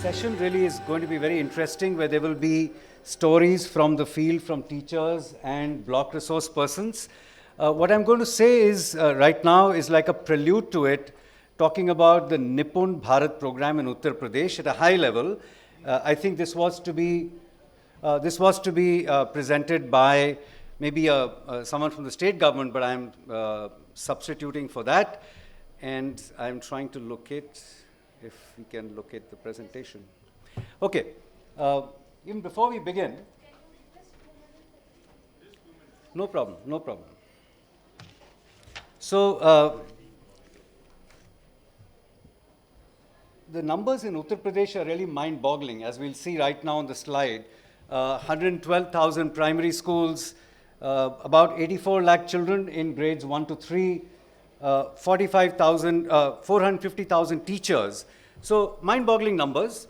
session really is going to be very interesting, where there will be stories from the field, from teachers and block resource persons. What I'm going to say is right now is like a prelude to it, talking about the NIPUN Bharat program in Uttar Pradesh at a high level. I think this was to be presented by maybe someone from the state government, but I'm substituting for that, and I'm trying to locate, if we can locate the presentation. Okay, even before we begin, no problem, no problem. So, the numbers in Uttar Pradesh are really mind-boggling, as we'll see right now on the slide. 112,000 primary schools, about 84 lakh children in grades 1 to 3, 450,000 teachers. So mind-boggling numbers.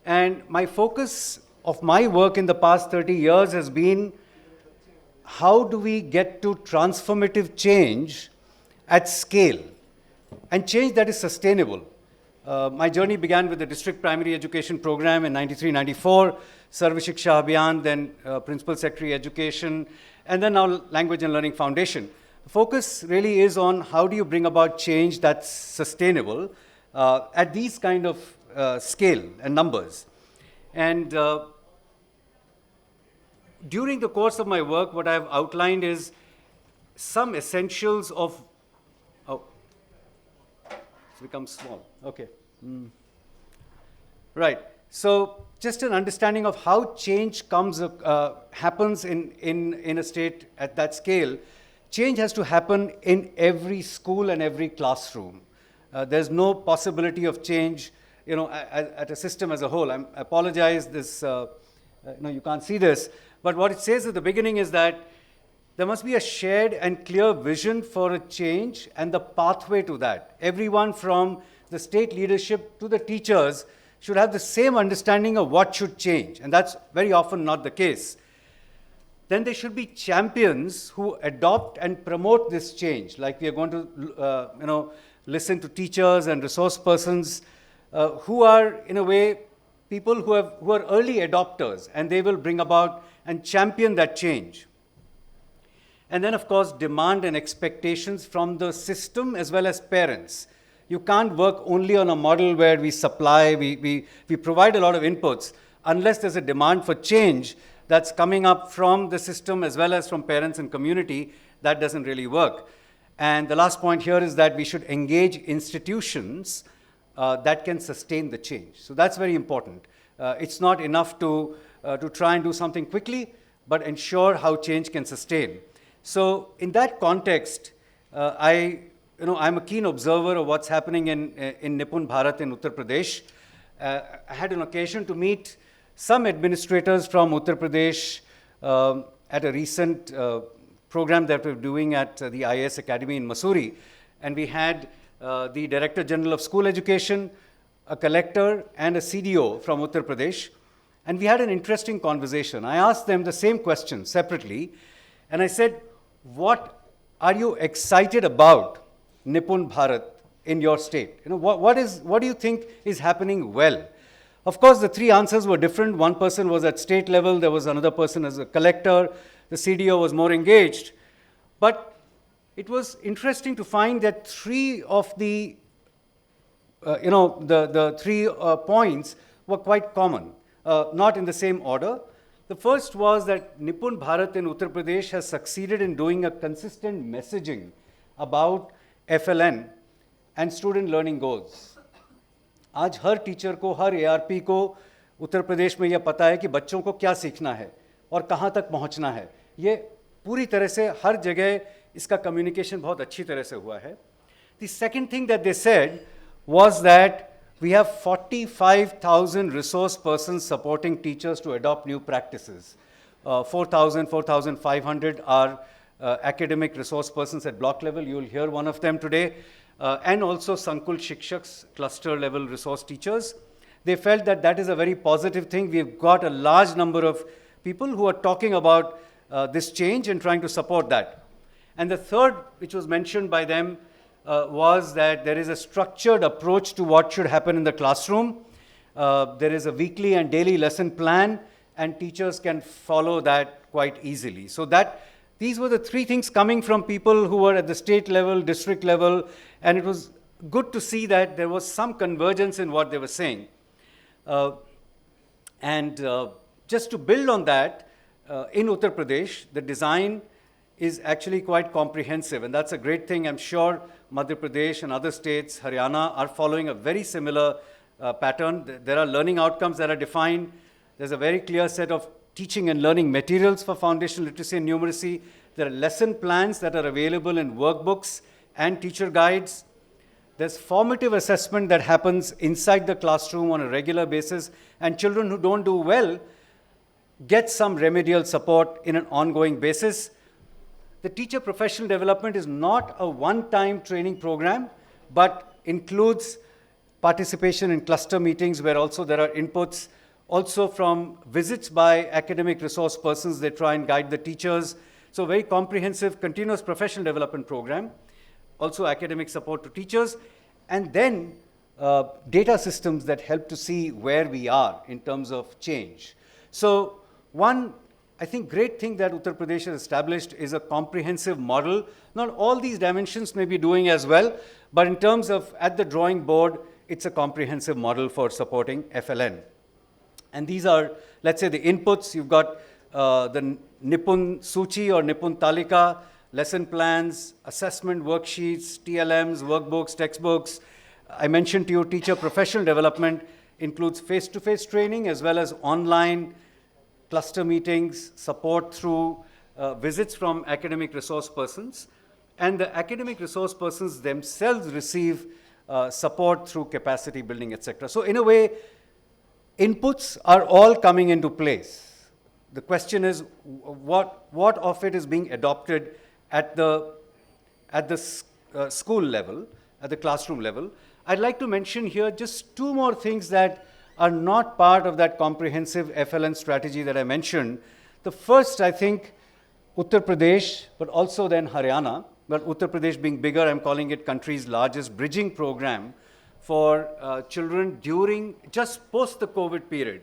And my focus of my work in the past 30 years has been, how do we get to transformative change at scale, and change that is sustainable? My journey began with the district primary education program in 93-94, Sarv Shiksha Abhiyan, then Principal Secretary Education, and then now Language and Learning Foundation. The focus really is on how do you bring about change that's sustainable at these kind of scale and numbers. And during the course of my work, what I've outlined is some essentials of, it's become small, okay. Right, so just an understanding of how change happens in a state at that scale. Change has to happen in every school and every classroom. There's no possibility of change, at a system as a whole. I apologize, you can't see this, but what it says at the beginning is that there must be a shared and clear vision for a change and the pathway to that. Everyone from the state leadership to the teachers should have the same understanding of what should change, and that's very often not the case. Then there should be champions who adopt and promote this change, like we are going to listen to teachers and resource persons who are, in a way, people who are early adopters, and they will bring about and champion that change. And then, of course, demand and expectations from the system as well as parents. You can't work only on a model where we supply, we provide a lot of inputs, unless there's a demand for change that's coming up from the system as well as from parents and community. That doesn't really work. And the last point here is that we should engage institutions that can sustain the change. So that's very important. It's not enough to try and do something quickly, but ensure how change can sustain. So in that context, I'm a keen observer of what's happening in NIPUN Bharat in Uttar Pradesh. I had an occasion to meet some administrators from Uttar Pradesh at a recent program that we're doing at the IAS Academy in Mussoorie. And we had the Director General of School Education, a collector, and a CDO from Uttar Pradesh. And we had an interesting conversation. I asked them the same question separately. And I said, what are you excited about NIPUN Bharat in your state? What do you think is happening well? Of course, the three answers were different. One person was at state level. There was another person as a collector. The CDO was more engaged. But it was interesting to find that three of the three points were quite common, not in the same order. The first was that NIPUN Bharat in Uttar Pradesh has succeeded in doing a consistent messaging about FLN and student learning goals. आज हर teacher को, हर ARP को उत्तर प्रदेश में यह पता है कि बच्चों को क्या सीखना है और कहाँ तक पहुँचना है. ये पूरी तरह से हर जगह इसका कम्युनिकेशन बहुत अच्छी तरह से हुआ है. The second thing that they said was that we have 45,000 resource persons supporting teachers to adopt new practices. 4,500 are academic resource persons at block level. You will hear one of them today. And also Sankul Shikshaks, cluster level resource teachers. They felt that that is a very positive thing. We've got a large number of people who are talking about this change and trying to support that. And the third, which was mentioned by them, was that there is a structured approach to what should happen in the classroom. There is a weekly and daily lesson plan, and teachers can follow that quite easily. So these were the three things coming from people who were at the state level, district level, and it was good to see that there was some convergence in what they were saying. Just to build on that, in Uttar Pradesh, the design is actually quite comprehensive, and that's a great thing. I'm sure Madhya Pradesh and other states, Haryana, are following a very similar pattern. There are learning outcomes that are defined. There's a very clear set of teaching and learning materials for foundational literacy and numeracy. There are lesson plans that are available in workbooks and teacher guides. There's formative assessment that happens inside the classroom on a regular basis, and children who don't do well get some remedial support in an ongoing basis. The teacher professional development is not a one-time training program, but includes participation in cluster meetings where also there are inputs, also from visits by academic resource persons. They try and guide the teachers. So very comprehensive, continuous professional development program. Also academic support to teachers, and then data systems that help to see where we are in terms of change. So one, I think, great thing that Uttar Pradesh has established is a comprehensive model. Not all these dimensions may be doing as well, but in terms of at the drawing board, it's a comprehensive model for supporting FLN. And these are, let's say, the inputs. You've got the NIPUN Suchi or NIPUN Talika, lesson plans, assessment worksheets, TLMs, workbooks, textbooks. I mentioned to you teacher professional development includes face-to-face training as well as online cluster meetings, support through visits from academic resource persons. And the academic resource persons themselves receive support through capacity building, etc. So in a way, inputs are all coming into place. The question is, what of it is being adopted at the school level, at the classroom level? I'd like to mention here just two more things that are not part of that comprehensive FLN strategy that I mentioned. The first, I think, Uttar Pradesh, but also then Haryana, but Uttar Pradesh being bigger, I'm calling it country's largest bridging program for children during, just post the COVID period.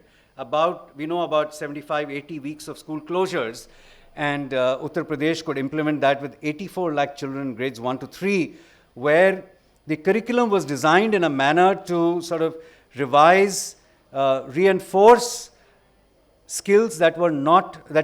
We know about 75, 80 weeks of school closures, and Uttar Pradesh could implement that with 84 lakh children in grades 1 to 3, where the curriculum was designed in a manner to sort of revise, reinforce skills that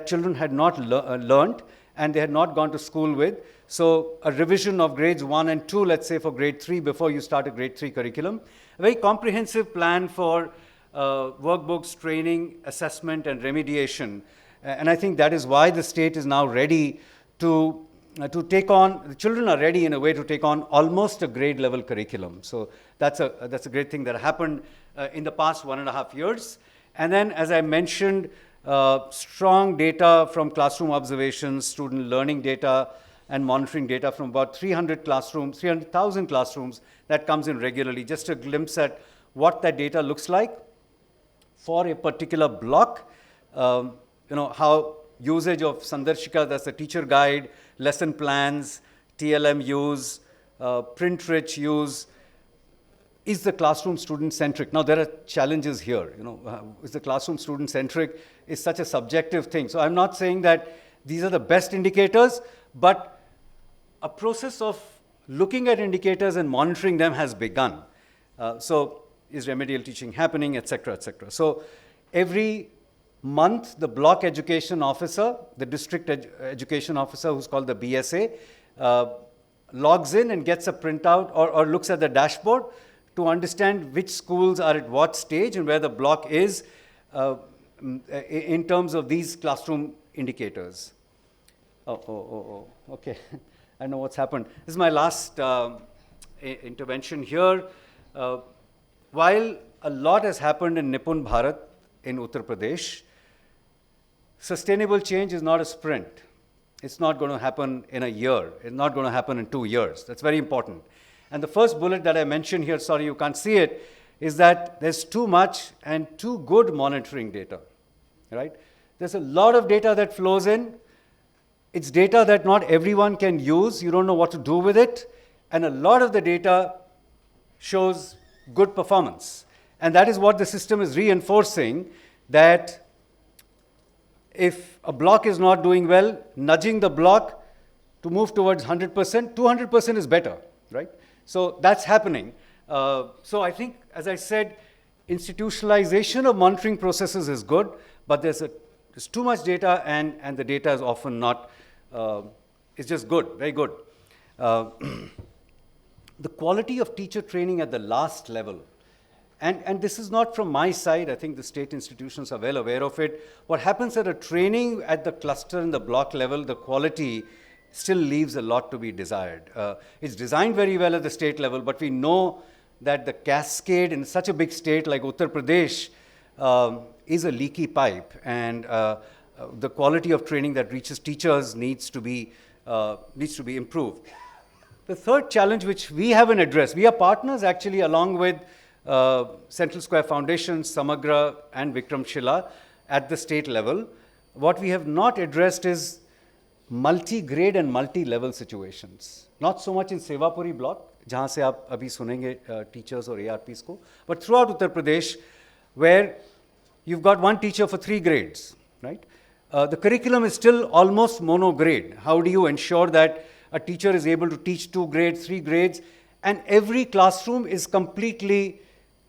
children had not learned and they had not gone to school with. So a revision of grades 1 and 2, let's say for grade 3 before you start a grade 3 curriculum. A very comprehensive plan for workbooks, training, assessment and remediation. And I think that is why the state is now ready to take on, the children are ready in a way to take on almost a grade level curriculum. So that's a great thing that happened in the past 1.5 years. And then, as I mentioned, strong data from classroom observations, student learning data and monitoring data from about 300,000 classrooms that comes in regularly. Just a glimpse at what that data looks like for a particular block. How usage of Sandarshika, that's the teacher guide, lesson plans, TLM use, print-rich use. Is the classroom student-centric? Now, there are challenges here. Is the classroom student-centric is such a subjective thing. So I'm not saying that these are the best indicators, but a process of looking at indicators and monitoring them has begun. So is remedial teaching happening, et cetera, et cetera. So every month, the block education officer, the district education officer, who's called the BSA, logs in and gets a printout or looks at the dashboard to understand which schools are at what stage and where the block is in terms of these classroom indicators. Okay. I know what's happened. This is my last intervention here. While a lot has happened in Nipun Bharat in Uttar Pradesh, sustainable change is not a sprint. It's not going to happen in a year. It's not going to happen in 2 years. That's very important. And the first bullet that I mentioned here, sorry you can't see it, is that there's too much and too good monitoring data, right? There's a lot of data that flows in. It's data that not everyone can use. You don't know what to do with it. And a lot of the data shows good performance. And that is what the system is reinforcing, that if a block is not doing well, nudging the block to move towards 100%, 200% is better, right? So that's happening. So I think, as I said, institutionalization of monitoring processes is good, but there's too much data, and the data is often not, it's just good, very good. The quality of teacher training at the last level, and this is not from my side, I think the state institutions are well aware of it. What happens at a training at the cluster and the block level, the quality still leaves a lot to be desired. It's designed very well at the state level, but we know that the cascade in such a big state like Uttar Pradesh is a leaky pipe, and the quality of training that reaches teachers needs to be improved. The third challenge which we haven't addressed, we are partners actually along with Central Square Foundation, Samagra and Vikramshila at the state level. What we have not addressed is multi-grade and multi-level situations. Not so much in Sewapuri block, जहाँ से आप अभी सुनेंगे teachers or ARPs को, but throughout Uttar Pradesh, where you've got one teacher for 3 grades, right? The curriculum is still almost mono-grade. How do you ensure that a teacher is able to teach 2 grades, 3 grades, and every classroom is completely,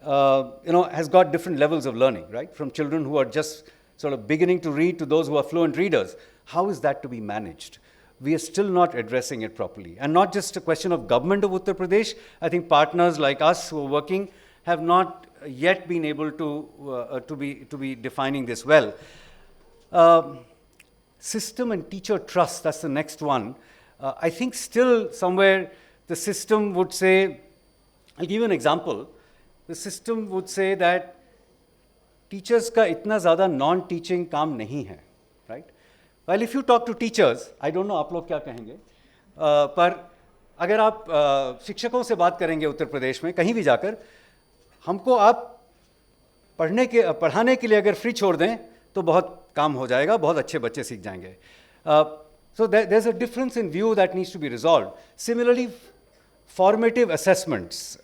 has got different levels of learning, right? From children who are just sort of beginning to read to those who are fluent readers. How is that to be managed? We are still not addressing it properly. And not just a question of government of Uttar Pradesh. I think partners like us who are working have not yet been able to be defining this well. System and teacher trust, that's the next one. I think still somewhere the system would say, I'll give you an example. The system would say that teachers का इतना ज़्यादा non-teaching काम नहीं है, right? Well, if you talk to teachers, I don't know आप लोग क्या कहेंगे, पर अगर आप शिक्षकों से बात करेंगे उत्तर प्रदेश में कहीं भी जाकर, हमको आप पढ़ाने के लिए अगर फ्री छोड़ दें तो बहुत काम हो जाएगा, बहुत अच्छे बच्चे सीख जाएंगे. So there's a difference in view that needs to be resolved. Similarly, formative assessments.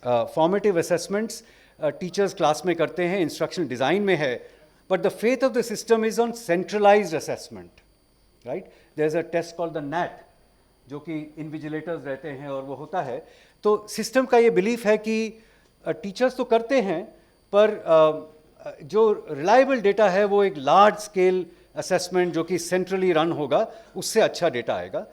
Teachers class में करते हैं, instructional design में है, but the faith of the system is on centralized assessment, right? There's a test called the NAT, जो कि invigilators रहते हैं और वो होता है. तो system का ये belief है कि teachers तो करते हैं, पर जो reliable data है वो एक large scale assessment जो कि centrally run होगा, उससे अच्छा data आएगा.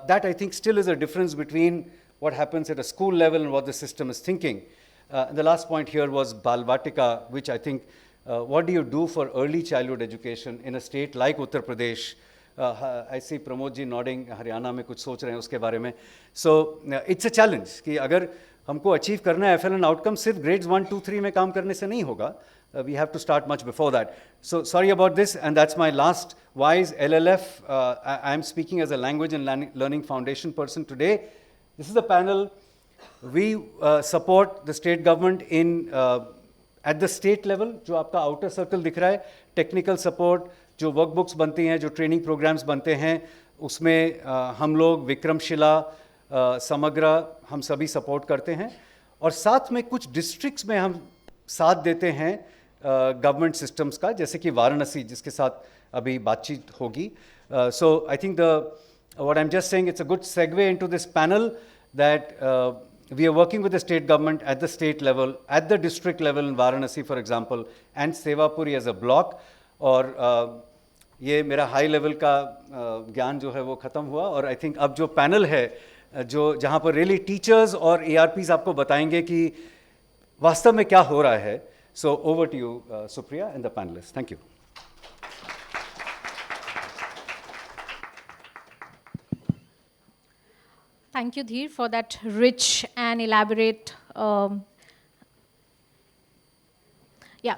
That I think still is a difference between what happens at a school level and what the system is thinking. The last point here was Balvatika, which I think, what do you do for early childhood education in a state like Uttar Pradesh? I see Pramod ji nodding, Haryana में कुछ सोच रहे हैं उसके बारे में. So it's a challenge कि अगर हमको achieve करना है FLN outcome सिर्फ grades 1, 2, 3 में काम करने से नहीं होगा. We have to start much before that. So sorry about this, and that's my last wise LLF. I'm speaking as a language and learning foundation person today. This is the panel. We support the state government in at the state level. जो आपका outer circle दिख रहा है, technical support, जो workbooks बनती हैं, जो training programs बनते हैं, उसमें हम लोग विक्रमशिला, समग्र, हम सभी support करते हैं. और साथ में कुछ districts में हम साथ देते हैं government systems का, जैसे कि वाराणसी जिसके साथ अभी बातचीत होगी. So I think what I'm just saying, it's a good segue into this panel that we are working with the state government at the state level, at the district level in Varanasi, for example, and Sewapuri as a block. और ये मेरा high level का ज्ञान जो है वो ख़त्म हुआ, और I think अब जो panel है, जो जहाँ पर really teachers और ARPs आपको बताएंगे कि वास्तव में क्या हो रहा है. So over to you, Supriya and the panelists. Thank you. Thank you, Dheer, for that rich and elaborate.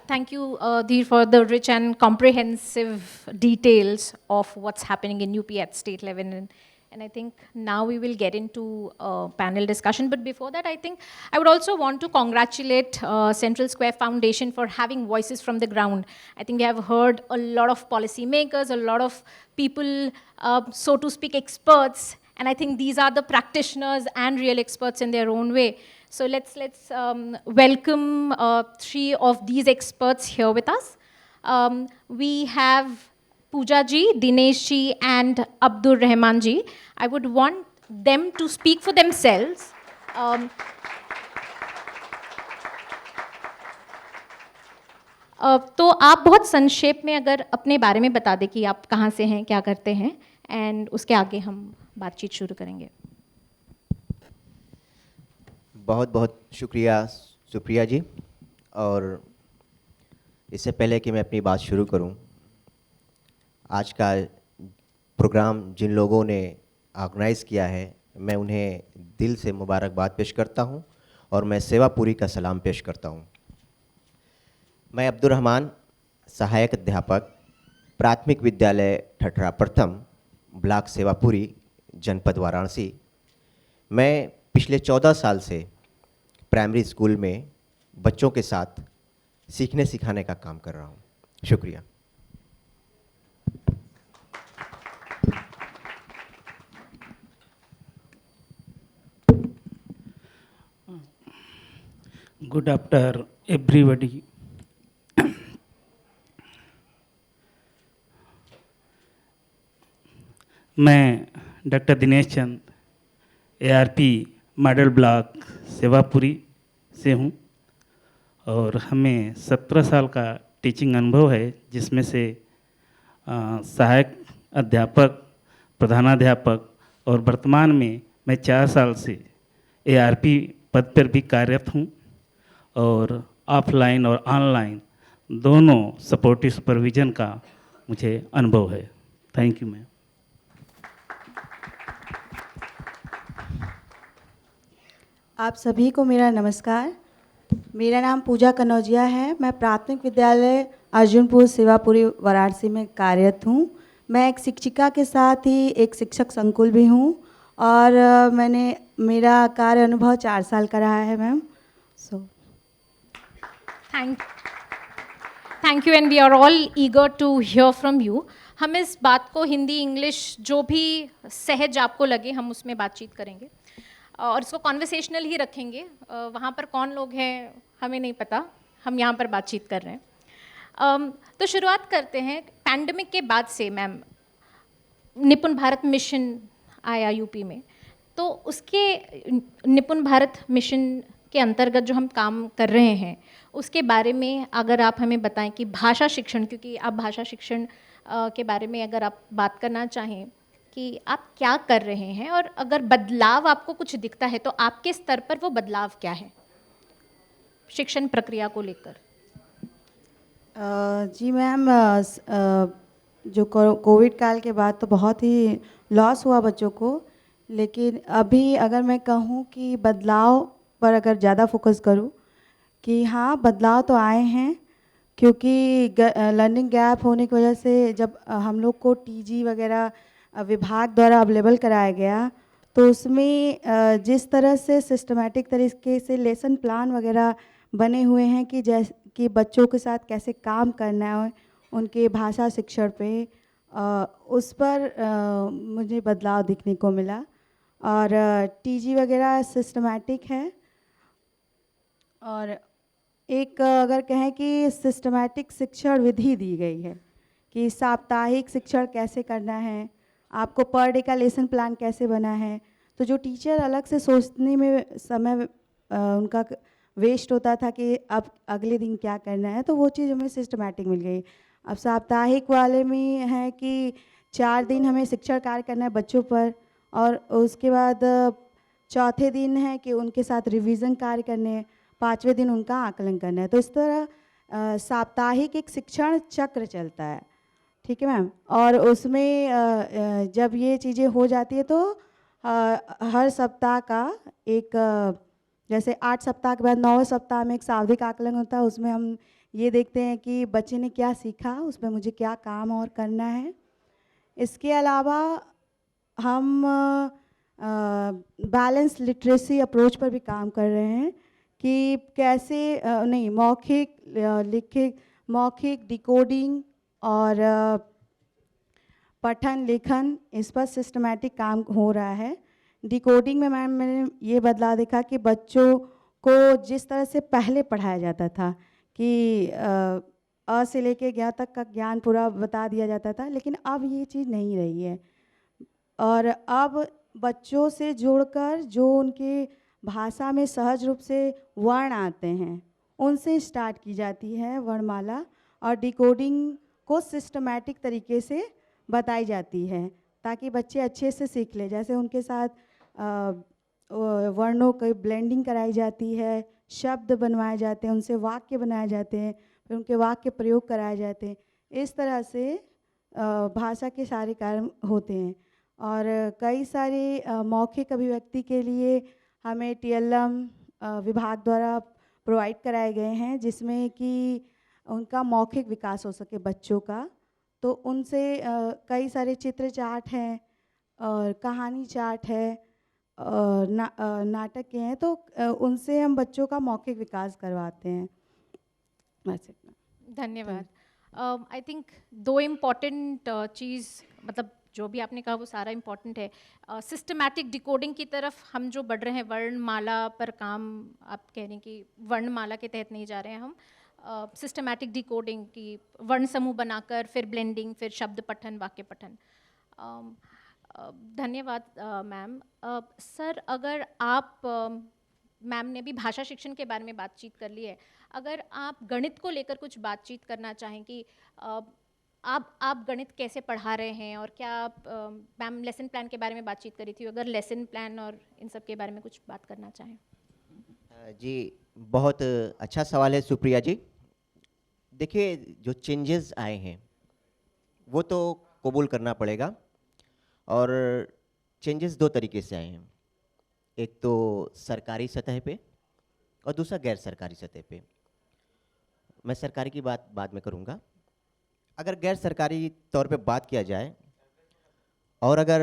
Thank you, Dheer, for the rich and comprehensive details of what's happening in UP at state level. And I think now we will get into panel discussion. But before that, I think I would also want to congratulate Central Square Foundation for having voices from the ground. I think we have heard a lot of policymakers, a lot of people, so to speak, experts, And I think these are the practitioners and real experts in their own way. So let's welcome three of these experts here with us. We have Pooja ji, Dinesh ji, and Abdur Rahman ji. I would want them to speak for themselves. तो आप बहुत संक्षेप में अगर अपने बारे में बता दें कि आप कहाँ से हैं, क्या करते हैं, एंड उसके आगे हम बातचीत शुरू करेंगे. बहुत बहुत शुक्रिया सुप्रिया जी. और इससे पहले कि मैं अपनी बात शुरू करूं, आज का प्रोग्राम जिन लोगों ने ऑर्गेनाइज़ किया है, मैं उन्हें दिल से मुबारकबाद पेश करता हूं और मैं सेवापुरी का सलाम पेश करता हूं. मैं अब्दुर रहमान, सहायक अध्यापक, प्राथमिक विद्यालय ठठरा प्रथम, ब्लॉक सेवापुरी, जनपद वाराणसी. मैं पिछले 14 साल से प्राइमरी स्कूल में बच्चों के साथ सीखने सिखाने का काम कर रहा हूँ. शुक्रिया. Good afternoon, everybody. मैं डॉक्टर दिनेश चंद, ARP मॉडल ब्लॉक सेवापुरी से हूँ और हमें 17 साल का टीचिंग अनुभव है, जिसमें से सहायक अध्यापक, प्रधानाध्यापक और वर्तमान में मैं 4 साल से ARP पद पर भी कार्यरत हूँ और ऑफलाइन और ऑनलाइन दोनों सपोर्टिव सुपरविज़न का मुझे अनुभव है. Thank you ma'am. आप सभी को मेरा नमस्कार. मेरा नाम पूजा कनौजिया है. मैं प्राथमिक विद्यालय अर्जुनपुर सेवापुरी वाराणसी में कार्यरत हूँ. मैं एक शिक्षिका के साथ ही एक शिक्षक संकुल भी हूँ और मेरा कार्य अनुभव 4 साल का रहा है ma'am. So thank you and we are all eager to hear from you. हम इस बात को हिंदी इंग्लिश जो भी सहज आपको लगे हम उसमें बातचीत करेंगे और इसको कॉन्वर्सेशनल ही रखेंगे. वहाँ पर कौन लोग हैं हमें नहीं पता, हम यहाँ पर बातचीत कर रहे हैं. तो शुरुआत करते हैं. पैंडमिक के बाद से मैम निपुण भारत मिशन आया यूपी में, तो उसके निपुण भारत मिशन के अंतर्गत जो हम काम कर रहे हैं उसके बारे में अगर आप हमें बताएं कि भाषा शिक्षण, क्योंकि आप भाषा शिक्षण के बारे में अगर आप बात करना चाहें कि आप क्या कर रहे हैं और अगर बदलाव आपको कुछ दिखता है तो आपके स्तर पर वो बदलाव क्या है शिक्षण प्रक्रिया को लेकर. जी मैम, जो कोविड काल के बाद तो बहुत ही लॉस हुआ बच्चों को, लेकिन अभी अगर मैं कहूँ कि बदलाव पर अगर ज़्यादा फोकस करूँ कि हाँ बदलाव तो आए हैं, क्योंकि लर्निंग गैप होने की वजह से जब हम लोग को टीजी वगैरह विभाग द्वारा अवेलेबल कराया गया तो उसमें जिस तरह से सिस्टमैटिक तरीके से लेसन प्लान वगैरह बने हुए हैं कि जैसे कि बच्चों के साथ कैसे काम करना है उनके भाषा शिक्षण पे, उस पर मुझे बदलाव दिखने को मिला. और टीजी वगैरह सिस्टमैटिक है और एक अगर कहें कि सिस्टमैटिक शिक्षण विधि दी गई है कि साप्ताहिक शिक्षण कैसे करना है, आपको पर डे का लेसन प्लान कैसे बना है. तो जो टीचर अलग से सोचने में समय उनका वेस्ट होता था कि अब अगले दिन क्या करना है, तो वो चीज़ हमें सिस्टमैटिक मिल गई. अब साप्ताहिक वाले में है कि 4 दिन हमें शिक्षण कार्य करना है बच्चों पर और उसके बाद चौथे दिन है कि उनके साथ रिवीजन कार्य करने हैं, 5वें दिन उनका आकलन करना है. तो इस तरह साप्ताहिक एक शिक्षण चक्र चलता है. ठीक है मैम. और उसमें जब ये चीज़ें हो जाती है तो हर सप्ताह का एक जैसे 8 सप्ताह के बाद 9वें सप्ताह में एक सावधिक आकलन होता है. उसमें हम ये देखते हैं कि बच्चे ने क्या सीखा, उसमें मुझे क्या काम और करना है. इसके अलावा हम बैलेंस लिटरेसी अप्रोच पर भी काम कर रहे हैं कि कैसे नहीं मौखिक लिखित मौखिक डिकोडिंग और पठन लिखन इस पर सिस्टमैटिक काम हो रहा है। डिकोडिंग में मैम मैंने ये बदलाव देखा कि बच्चों को जिस तरह से पहले पढ़ाया जाता था कि अ से लेके ज्ञ तक का ज्ञान पूरा बता दिया जाता था, लेकिन अब ये चीज़ नहीं रही है। और अब बच्चों से जोड़कर जो उनके भाषा में सहज रूप से वर्ण आते हैं उनसे स्टार्ट की जाती है वर्णमाला, और डिकोडिंग को सिस्टमैटिक तरीके से बताई जाती है ताकि बच्चे अच्छे से सीख लें। जैसे उनके साथ वर्णों की ब्लेंडिंग कराई जाती है, शब्द बनवाए जाते हैं, उनसे वाक्य बनाए जाते हैं, फिर उनके वाक्य प्रयोग कराए जाते हैं। इस तरह से भाषा के सारे कार्य होते हैं। और कई सारे मौखिक अभिव्यक्ति के लिए हमें TLM विभाग द्वारा प्रोवाइड कराए गए हैं, जिसमें कि उनका मौखिक विकास हो सके बच्चों का। तो उनसे कई सारे चित्र चार्ट हैं और कहानी चार्ट है और नाटक के हैं, तो उनसे हम बच्चों का मौखिक विकास करवाते हैं। बस इतना। धन्यवाद। आई थिंक दो इम्पॉर्टेंट चीज़, मतलब जो भी आपने कहा वो सारा इम्पॉर्टेंट है। सिस्टमैटिक डिकोडिंग की तरफ हम जो बढ़ रहे हैं, वर्णमाला पर काम आप कह रहे हैं कि वर्णमाला के तहत नहीं जा रहे हैं हम, सिस्टमैटिक डिकोडिंग की वर्ण समूह बनाकर फिर ब्लेंडिंग, फिर शब्द पठन, वाक्य पठन। धन्यवाद मैम। सर, अगर आप, मैम ने भी भाषा शिक्षण के बारे में बातचीत कर ली है, अगर आप गणित को लेकर कुछ बातचीत करना चाहें कि आप गणित कैसे पढ़ा रहे हैं, और क्या आप, मैम लेसन प्लान के बारे में बातचीत करी थी, अगर लेसन प्लान और इन सब के बारे में कुछ बात करना चाहें। जी, बहुत अच्छा सवाल है सुप्रिया जी। देखिए, जो चेंजेस आए हैं वो तो कबूल करना पड़ेगा, और चेंजेस दो तरीके से आए हैं। एक तो सरकारी सतह पे और दूसरा गैर सरकारी सतह पे। मैं सरकारी की बात बाद में करूँगा। अगर गैर सरकारी तौर पे बात किया जाए और अगर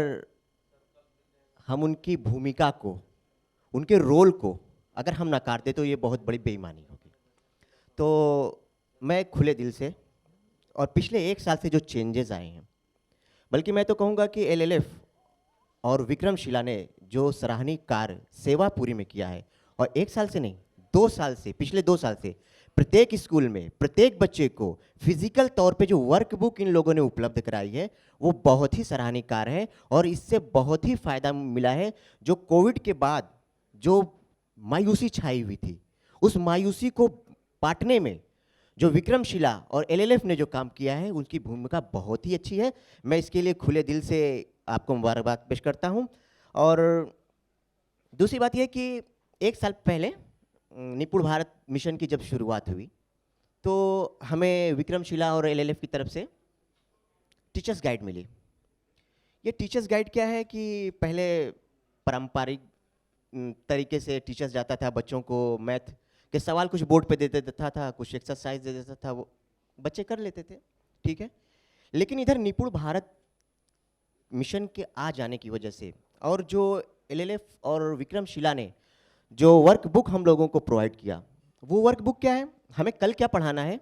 हम उनकी भूमिका को, उनके रोल को अगर हम नकारते तो ये बहुत बड़ी बेईमानी होगी। तो मैं खुले दिल से, और पिछले 1 साल से जो चेंजेस आए हैं, बल्कि मैं तो कहूँगा कि LLF और विक्रमशिला ने जो सराहनीय कार्य सेवापुरी में किया है, और 1 साल से नहीं, 2 साल से, पिछले 2 साल से प्रत्येक स्कूल में प्रत्येक बच्चे को फिजिकल तौर पे जो वर्कबुक इन लोगों ने उपलब्ध कराई है वो बहुत ही सराहनीय कार्य है, और इससे बहुत ही फ़ायदा मिला है। जो कोविड के बाद जो मायूसी छाई हुई थी, उस मायूसी को पाटने में जो विक्रमशिला और LLF ने जो काम किया है, उनकी भूमिका बहुत ही अच्छी है। मैं इसके लिए खुले दिल से आपको मुबारकबाद पेश करता हूं। और दूसरी बात यह कि 1 साल पहले निपुण भारत मिशन की जब शुरुआत हुई तो हमें विक्रमशिला और LLF की तरफ से टीचर्स गाइड मिली। ये टीचर्स गाइड क्या है कि पहले पारंपरिक तरीके से टीचर्स जाता था, बच्चों को मैथ के सवाल कुछ बोर्ड पे दे देता था, कुछ एक्सरसाइज दे देता था, वो बच्चे कर लेते थे, ठीक है। लेकिन इधर निपुण भारत मिशन के आ जाने की वजह से, और जो LLF और विक्रमशिला ने जो वर्कबुक हम लोगों को प्रोवाइड किया, वो वर्कबुक क्या है, हमें कल क्या पढ़ाना है,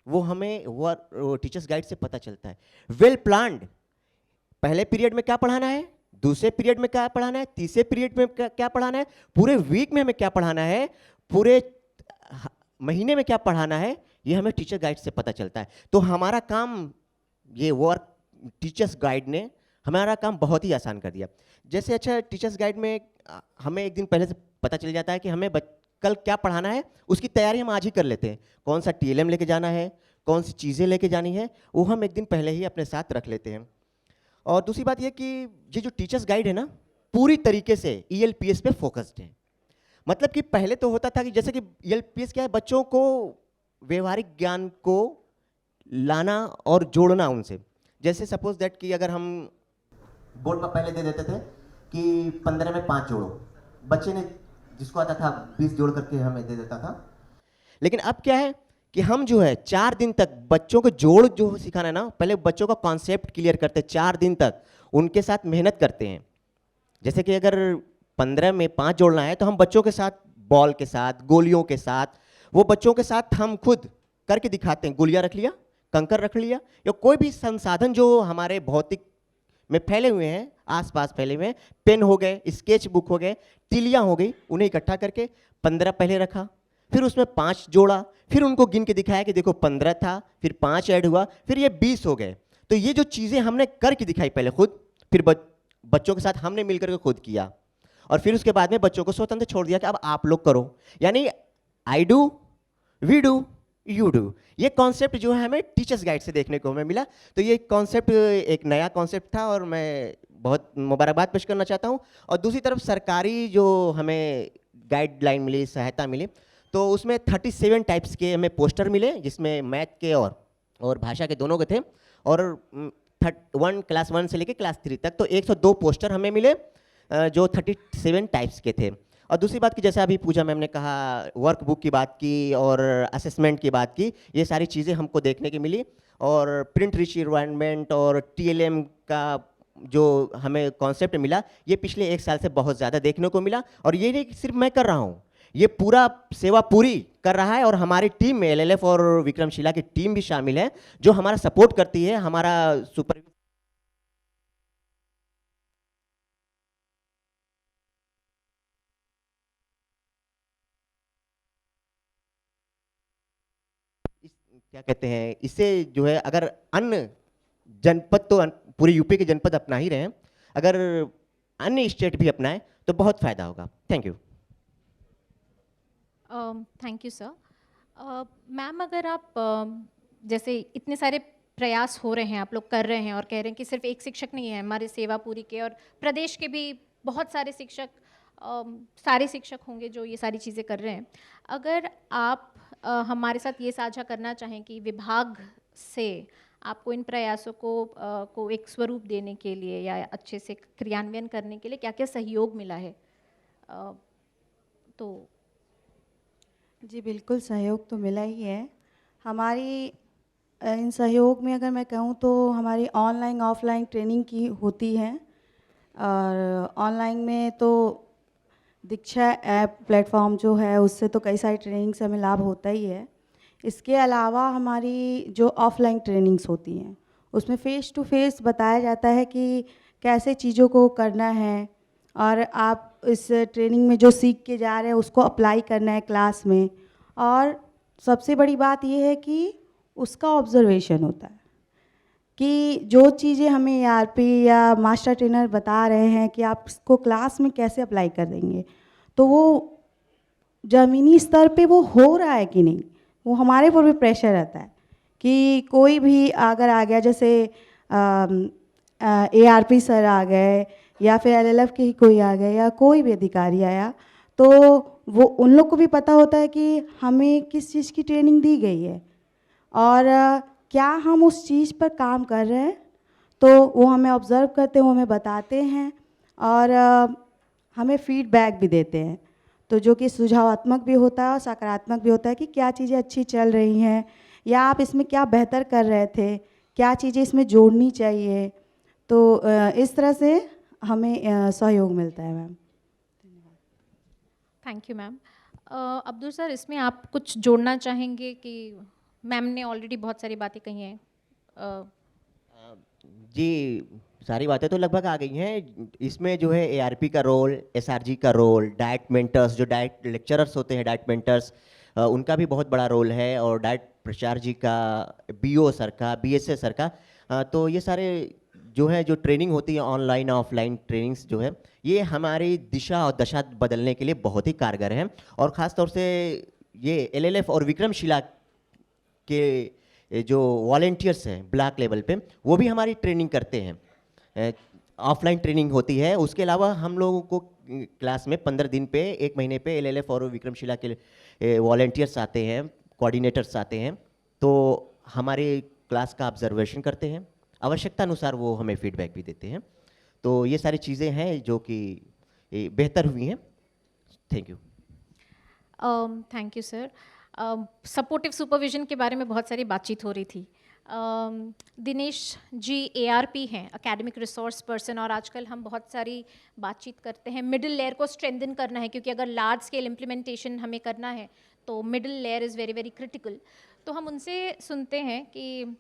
वो हमें वो टीचर्स गाइड से पता चलता है। वेल प्लान्ड, पहले पीरियड में क्या पढ़ाना है, दूसरे पीरियड में क्या पढ़ाना है, तीसरे पीरियड में क्या पढ़ाना है, पूरे वीक में हमें क्या पढ़ाना है, पूरे महीने में क्या पढ़ाना है, ये हमें टीचर गाइड से पता चलता है। तो हमारा काम, ये वर्क टीचर्स गाइड ने हमारा काम बहुत ही आसान कर दिया। जैसे अच्छा, टीचर्स गाइड में हमें एक दिन पहले से पता चल जाता है कि हमें कल क्या पढ़ाना है, उसकी तैयारी हम आज ही कर लेते हैं। कौन सा TLM लेके जाना है, कौन सी चीज़ें लेके जानी है, वो हम एक दिन पहले ही अपने साथ रख लेते हैं। और दूसरी बात ये कि ये जो टीचर्स गाइड है ना, पूरी तरीके से ELPS पे फोकस्ड है। मतलब कि पहले तो होता था कि जैसे कि ELPS क्या है, बच्चों को व्यवहारिक ज्ञान को लाना और जोड़ना उनसे। जैसे सपोज दैट कि अगर हम बोर्ड में पहले दे देते थे कि 15 में 5 जोड़ो, बच्चे ने जिसको आता था 20 जोड़ करके हमें दे देता था। लेकिन अब क्या है कि हम जो है 4 दिन तक बच्चों को जोड़ जो सिखाना है ना, पहले बच्चों का कॉन्सेप्ट क्लियर करते हैं, 4 दिन तक उनके साथ मेहनत करते हैं। जैसे कि अगर 15 में 5 जोड़ना है तो हम बच्चों के साथ, बॉल के साथ, गोलियों के साथ, वो बच्चों के साथ हम खुद करके दिखाते हैं। गोलियां रख लिया, कंकर रख लिया, या कोई भी संसाधन जो हमारे भौतिक में फैले हुए हैं, आसपास फैले हुए हैं, पेन हो गए, स्केच बुक हो गए, तिलियाँ हो गई, उन्हें इकट्ठा करके 15 पहले रखा, फिर उसमें 5 जोड़ा, फिर उनको गिन के दिखाया कि देखो 15 था, फिर 5 ऐड हुआ, फिर ये 20 हो गए। तो ये जो चीज़ें हमने करके दिखाई पहले खुद, फिर बच्चों के साथ हमने मिलकर के खुद किया, और फिर उसके बाद में बच्चों को स्वतंत्र छोड़ दिया कि अब आप लोग करो। यानी I do, we do, you do, ये कॉन्सेप्ट जो है हमें टीचर्स गाइड से देखने को हमें मिला। तो ये कॉन्सेप्ट एक नया कॉन्सेप्ट था और मैं बहुत मुबारकबाद पेश करना चाहता हूँ। और दूसरी तरफ सरकारी जो हमें गाइडलाइन मिली, सहायता मिली, तो उसमें 37 टाइप्स के हमें पोस्टर मिले, जिसमें मैथ के और भाषा के दोनों के थे, और 1 क्लास 1 से लेकर क्लास 3 तक, तो 102 पोस्टर हमें मिले जो 37 टाइप्स के थे। और दूसरी बात की, जैसे अभी पूजा मैम ने कहा, वर्क बुक की बात की और असेसमेंट की बात की, ये सारी चीज़ें हमको देखने की मिली। और प्रिंट रिच एनवायरनमेंट और TLM का जो हमें कॉन्सेप्ट मिला, ये पिछले 1 साल से बहुत ज़्यादा देखने को मिला। और ये नहीं सिर्फ मैं कर रहा हूँ, ये पूरा सेवापुरी कर रहा है, और हमारी टीम में LLF और विक्रमशिला की टीम भी शामिल है, जो हमारा सपोर्ट करती है। हमारा सुपर क्या कहते हैं, इससे जो है, अगर अन्य जनपद, तो पूरे यूपी के जनपद अपना ही रहे हैं, अगर अन्य स्टेट भी अपनाएं तो बहुत फायदा होगा। Thank you. Thank you sir. Ma'am, अगर आप जैसे इतने सारे प्रयास हो रहे हैं, आप लोग कर रहे हैं और कह रहे हैं कि सिर्फ एक शिक्षक नहीं है, हमारे सेवापुरी के और प्रदेश के भी बहुत सारे शिक्षक, सारे शिक्षक होंगे जो ये सारी चीज़ें कर रहे हैं। अगर आप हमारे साथ ये साझा करना चाहें कि विभाग से आपको इन प्रयासों को एक स्वरूप देने के लिए या अच्छे से क्रियान्वयन करने के लिए क्या क्या सहयोग मिला है, तो जी बिल्कुल, सहयोग तो मिला ही है। हमारी इन सहयोग में अगर मैं कहूँ तो हमारी ऑनलाइन ऑफलाइन ट्रेनिंग की होती है, और ऑनलाइन में तो दीक्षा ऐप प्लेटफॉर्म जो है, उससे तो कई सारी ट्रेनिंग से हमें लाभ होता ही है। इसके अलावा हमारी जो ऑफलाइन ट्रेनिंग्स होती हैं, उसमें फ़ेस टू फेस बताया जाता है कि कैसे चीज़ों को करना है, और आप इस ट्रेनिंग में जो सीख के जा रहे हैं उसको अप्लाई करना है क्लास में। और सबसे बड़ी बात ये है कि उसका ऑब्जर्वेशन होता है कि जो चीज़ें हमें ERP या मास्टर ट्रेनर बता रहे हैं कि आप इसको क्लास में कैसे अप्लाई कर देंगे, तो वो ज़मीनी स्तर पे वो हो रहा है कि नहीं, वो हमारे पर भी प्रेशर रहता है कि कोई भी अगर आ गया, जैसे ARP सर आ गए या फिर LLF के ही कोई आ गए या कोई भी अधिकारी आया, तो वो उन लोग को भी पता होता है कि हमें किस चीज़ की ट्रेनिंग दी गई है और क्या हम उस चीज़ पर काम कर रहे हैं। तो वो हमें ऑब्ज़र्व करते हैं, वो हमें बताते हैं और हमें फीडबैक भी देते हैं, तो जो कि सुझावात्मक भी होता है और सकारात्मक भी होता है कि क्या चीज़ें अच्छी चल रही हैं या आप इसमें क्या बेहतर कर रहे थे, क्या चीज़ें इसमें जोड़नी चाहिए। तो इस तरह से हमें सहयोग मिलता है ma'am. Thank you ma'am. Abdul sir, इसमें आप कुछ जोड़ना चाहेंगे कि मैम ने ऑलरेडी बहुत सारी बातें कही हैं? जी, सारी बातें तो लगभग आ गई हैं। इसमें जो है ARP का रोल, SRG का रोल, डाइट मेंटर्स, जो डाइट लेक्चरर्स होते हैं, डाइट मेंटर्स, उनका भी बहुत बड़ा रोल है, और डाइट प्रचार जी का, BO सर का, BSA सर का। तो ये सारे जो है, जो ट्रेनिंग होती है ऑनलाइन ऑफलाइन ट्रेनिंग्स जो है, ये हमारी दिशा और दशा बदलने के लिए बहुत ही कारगर हैं। और ख़ास तौर से ये LLF और विक्रमशिला के जो वॉलेंटियर्स हैं ब्लॉक लेवल पे, वो भी हमारी ट्रेनिंग करते हैं। ऑफलाइन ट्रेनिंग होती है, उसके अलावा हम लोगों को क्लास में 15 दिन पे, 1 महीने पे LLF और विक्रमशिला के वॉलेंटियर्स आते हैं, कोऑर्डिनेटर्स आते हैं, तो हमारे क्लास का ऑब्जर्वेशन करते हैं, आवश्यकता अनुसार वो हमें फीडबैक भी देते हैं। तो ये सारी चीज़ें हैं जो कि बेहतर हुई हैं। Thank you. Thank you sir. Supportive supervision के बारे में बहुत सारी बातचीत हो रही थी। दिनेश जी ARP हैं, एकेडमिक रिसोर्स पर्सन, और आजकल हम बहुत सारी बातचीत करते हैं मिडिल लेयर को स्ट्रेंथन करना है, क्योंकि अगर लार्ज स्केल इम्प्लीमेंटेशन हमें करना है तो middle layer is very very critical. तो हम उनसे सुनते हैं कि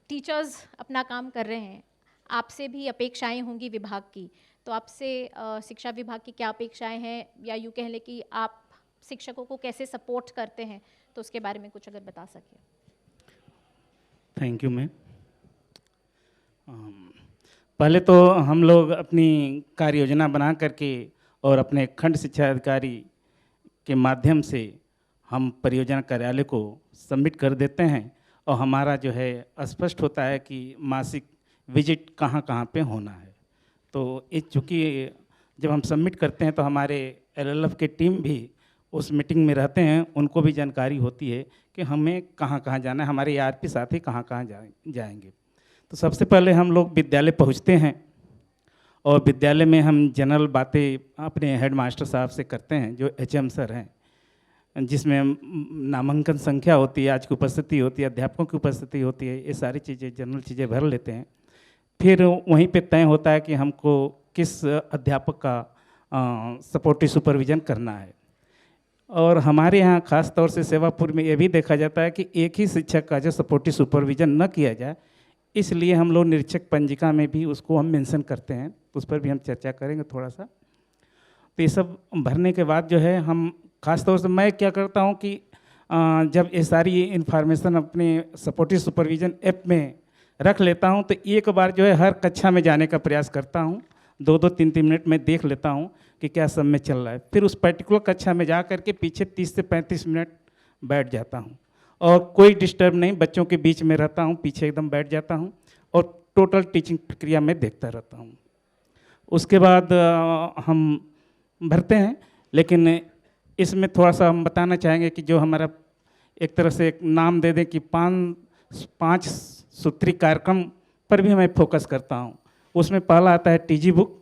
टीचर्स अपना काम कर रहे हैं, आपसे भी अपेक्षाएं होंगी विभाग की, तो आपसे शिक्षा विभाग की क्या अपेक्षाएं हैं, या यूँ कह लें कि आप शिक्षकों को कैसे सपोर्ट करते हैं, तो उसके बारे में कुछ अगर बता सकें। Thank you ma'am. पहले तो हम लोग अपनी कार्य योजना बना करके और अपने खंड शिक्षा अधिकारी के माध्यम से हम परियोजना कार्यालय को सबमिट कर देते हैं, और हमारा जो है स्पष्ट होता है कि मासिक विजिट कहाँ कहाँ पे होना है। तो ये चूँकि जब हम सबमिट करते हैं तो हमारे एलएलएफ के टीम भी उस मीटिंग में रहते हैं, उनको भी जानकारी होती है कि हमें कहाँ कहाँ जाना है, हमारे आरपी साथी कहाँ कहाँ जाएंगे। तो सबसे पहले हम लोग विद्यालय पहुँचते हैं, और विद्यालय में हम जनरल बातें अपने हेड मास्टर साहब से करते हैं, जो एचएम सर हैं, जिसमें नामांकन संख्या होती है, आज की उपस्थिति होती है, अध्यापकों की उपस्थिति होती है, ये सारी चीज़ें जनरल चीज़ें भर लेते हैं। फिर वहीं पे तय होता है कि हमको किस अध्यापक का सपोर्टिव सुपरविज़न करना है। और हमारे यहाँ ख़ास तौर से सेवापुर में ये भी देखा जाता है कि एक ही शिक्षक का जो सपोर्टिव सुपरविज़न न किया जाए, इसलिए हम लोग निरीक्षक पंजिका में भी उसको हम मेंशन करते हैं, उस पर भी हम चर्चा करेंगे थोड़ा सा। तो ये सब भरने के बाद जो है हम ख़ास तौर से मैं क्या करता हूँ कि जब ये सारी इन्फॉर्मेशन अपने सपोर्टिव सुपरविज़न ऐप में रख लेता हूँ, तो एक बार जो है हर कक्षा में जाने का प्रयास करता हूँ, 2-2, 3-3 मिनट में देख लेता हूँ कि क्या सब में चल रहा है। फिर उस पर्टिकुलर कक्षा में जा कर के पीछे 30 से 35 मिनट बैठ जाता हूँ, और कोई डिस्टर्ब नहीं, बच्चों के बीच में रहता हूँ, पीछे एकदम बैठ जाता हूँ, और टोटल टीचिंग प्रक्रिया में देखता रहता हूँ। उसके बाद हम भरते हैं। लेकिन इसमें थोड़ा सा हम बताना चाहेंगे कि जो हमारा एक तरह से एक नाम दे दें कि 5 सूत्री कार्यक्रम पर भी मैं फोकस करता हूँ। उसमें पहला आता है टीजी बुक,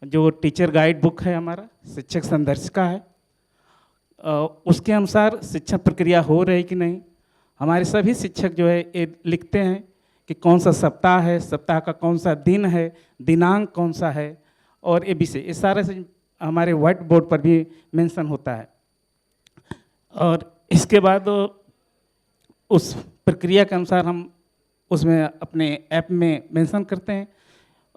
जो टीचर गाइड बुक है, हमारा शिक्षक संदर्शिका है। उसके अनुसार शिक्षण प्रक्रिया हो रही कि नहीं, हमारे सभी शिक्षक जो है ये लिखते हैं कि कौन सा सप्ताह है, सप्ताह का कौन सा दिन है, दिनांक कौन सा है, और ये विषय, ये सारे से हमारे व्हाइट बोर्ड पर भी मेंशन होता है। और इसके बाद उस प्रक्रिया के अनुसार हम उसमें अपने ऐप में मेंशन करते हैं।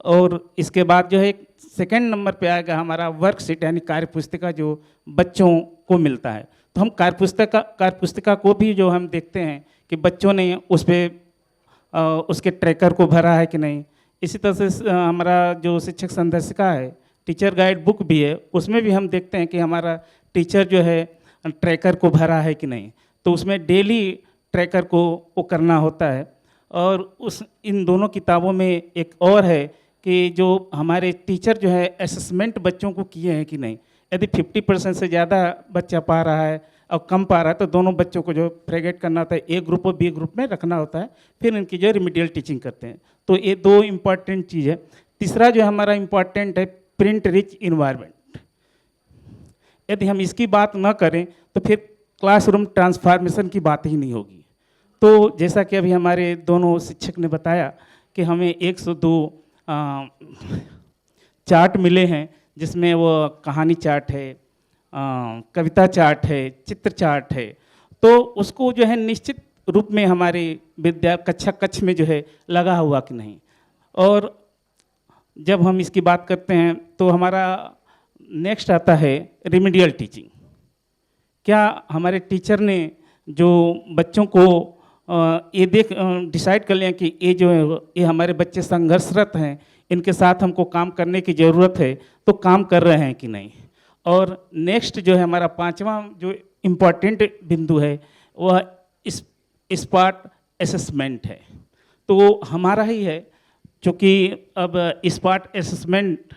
और इसके बाद जो है सेकंड नंबर पे आएगा हमारा वर्कशीट, यानी कार्यपुस्तिका, जो बच्चों को मिलता है। तो हम कार्यपुस्तिका को भी जो हम देखते हैं कि बच्चों ने उस पर उसके ट्रैकर को भरा है कि नहीं। इसी तरह से हमारा जो शिक्षक संदर्शिका है, टीचर गाइड बुक भी है, उसमें भी हम देखते हैं कि हमारा टीचर जो है ट्रैकर को भरा है कि नहीं। तो उसमें डेली ट्रैकर को करना होता है। और इन दोनों किताबों में एक और है कि जो हमारे टीचर जो है असेसमेंट बच्चों को किए हैं कि नहीं। यदि 50% से ज़्यादा बच्चा पा रहा है और कम पा रहा है, तो दोनों बच्चों को जो फ्रेगेट करना होता है, ए ग्रुप और बी ग्रुप में रखना होता है, फिर इनकी जो रिमीडियल टीचिंग करते हैं। तो ये 2 इम्पॉर्टेंट चीज़ है। तीसरा जो हमारा इम्पॉर्टेंट है प्रिंट रिच इन्वायरमेंट। यदि हम इसकी बात न करें तो फिर क्लासरूम ट्रांसफॉर्मेशन की बात ही नहीं होगी। तो जैसा कि अभी हमारे दोनों शिक्षक ने बताया कि हमें 102 चार्ट मिले हैं, जिसमें वो कहानी चार्ट है, कविता चार्ट है, चित्र चार्ट है। तो उसको जो है निश्चित रूप में हमारे कक्ष में जो है लगा हुआ कि नहीं। और जब हम इसकी बात करते हैं तो हमारा नेक्स्ट आता है रिमीडियल टीचिंग। क्या हमारे टीचर ने जो बच्चों को ये डिसाइड कर लिया कि ये जो है ये हमारे बच्चे संघर्षरत हैं, इनके साथ हमको काम करने की ज़रूरत है, तो काम कर रहे हैं कि नहीं। और नेक्स्ट जो है हमारा 5वां जो इम्पॉर्टेंट बिंदु है वह स्पॉट असेसमेंट है। तो हमारा ही है, क्योंकि अब स्पॉट असेसमेंट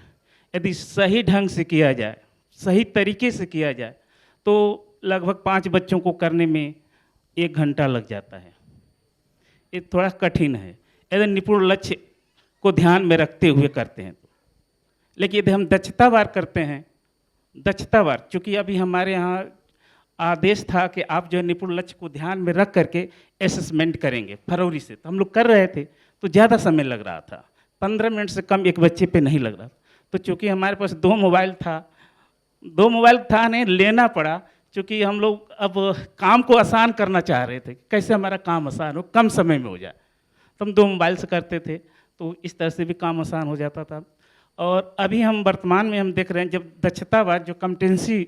यदि सही ढंग से किया जाए, सही तरीके से किया जाए, तो लगभग 5 बच्चों को करने में 1 घंटा लग जाता है। ये थोड़ा कठिन है यदि निपुण लक्ष्य को ध्यान में रखते हुए करते हैं। लेकिन यदि हम दक्षतावार करते हैं, दक्षतावार, चूँकि अभी हमारे यहाँ आदेश था कि आप जो है निपुण लक्ष्य को ध्यान में रख करके असेसमेंट करेंगे फरवरी से, तो हम लोग कर रहे थे, तो ज़्यादा समय लग रहा था, 15 मिनट से कम एक बच्चे पे नहीं लग रहा। तो चूँकि हमारे पास 2 मोबाइल था नहीं, लेना पड़ा, चूँकि हम लोग अब काम को आसान करना चाह रहे थे, कैसे हमारा काम आसान हो, कम समय में हो जाए। तो हम 2 मोबाइल से करते थे, तो इस तरह से भी काम आसान हो जाता था। और अभी हम वर्तमान में हम देख रहे हैं, जब दक्षता वाइज जो कॉम्पिटेंसी